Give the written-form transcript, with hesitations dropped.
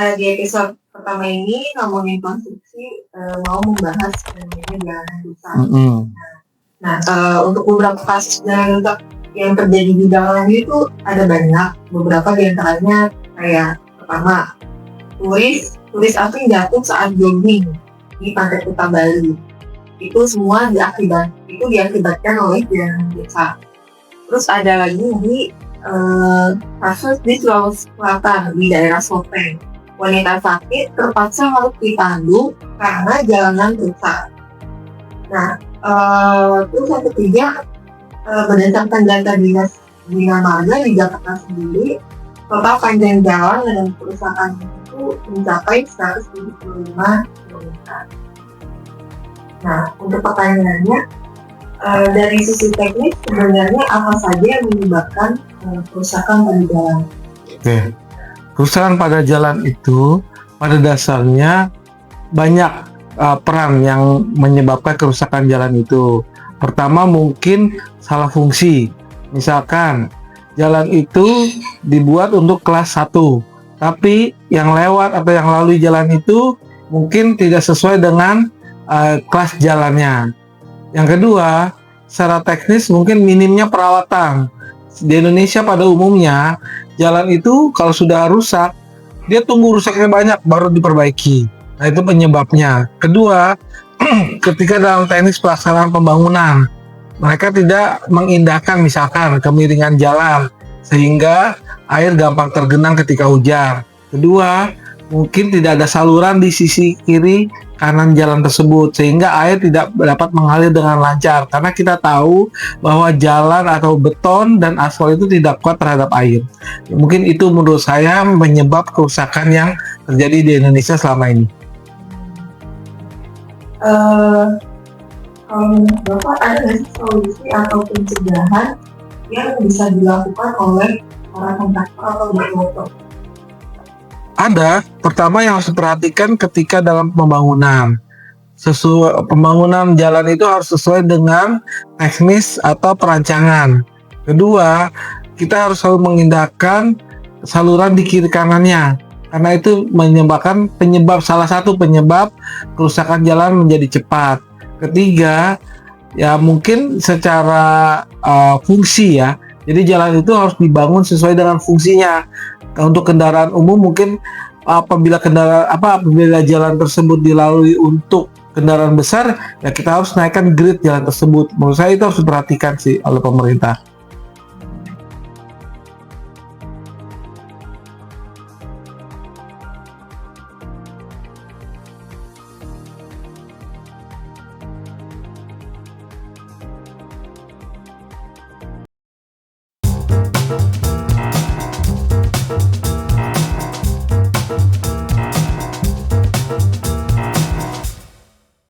Di episode pertama ini ngomongin konstruksi, mau membahas yang namanya jalanan rusak. Nah, untuk beberapa kasus jalanan rusak yang terjadi di Bangladesh itu ada banyak. Beberapa di antaranya kayak pertama, turis asing jatuh saat jogging di Pantai Kuta Bali. Itu semua diakibatkan oleh jalanan rusak. Terus ada lagi di kasus di Sulawesi Selatan di daerah Sopeng. Wanita sakit terpaksa harus dipandu karena jalanan rusak. Nah, terus yang ketiga, berdasarkan data dinas Bina Marga di Jakarta sendiri, total panjang jalan dengan kerusakan itu mencapai 175 km. Nah, untuk pertanyaannya, dari sisi teknis sebenarnya apa saja yang menyebabkan kerusakan pada jalan? Oke. Kerusakan pada jalan itu pada dasarnya banyak peran yang menyebabkan kerusakan jalan itu. Pertama mungkin salah fungsi. Misalkan jalan itu dibuat untuk kelas 1, tapi yang lewat atau yang lalui jalan itu mungkin tidak sesuai dengan kelas jalannya. Yang kedua, secara teknis mungkin minimnya perawatan. Di Indonesia pada umumnya jalan itu kalau sudah rusak, dia tunggu rusaknya banyak baru diperbaiki. Nah, itu penyebabnya. Kedua, ketika dalam teknis pelaksanaan pembangunan, mereka tidak mengindahkan misalkan kemiringan jalan sehingga air gampang tergenang ketika hujan. Kedua, mungkin tidak ada saluran di sisi kiri kanan jalan tersebut sehingga air tidak dapat mengalir dengan lancar, karena kita tahu bahwa jalan atau beton dan aspal itu tidak kuat terhadap air. Mungkin itu menurut saya menyebab kerusakan yang terjadi di Indonesia selama ini. Kalau menurut Bapak ada nggak sih solusi atau pencegahan yang bisa dilakukan oleh para kontraktor atau developer? Ada. Pertama yang harus diperhatikan ketika dalam pembangunan, pembangunan jalan itu harus sesuai dengan teknis atau perancangan. Kedua, kita harus selalu mengindahkan saluran di kiri kanannya, karena itu menyebabkan salah satu penyebab kerusakan jalan menjadi cepat. Ketiga, ya mungkin secara fungsi ya. Jadi jalan itu harus dibangun sesuai dengan fungsinya. Untuk kendaraan umum mungkin apabila jalan tersebut dilalui untuk kendaraan besar, ya kita harus naikkan grade jalan tersebut. Menurut saya itu harus diperhatikan sih oleh pemerintah.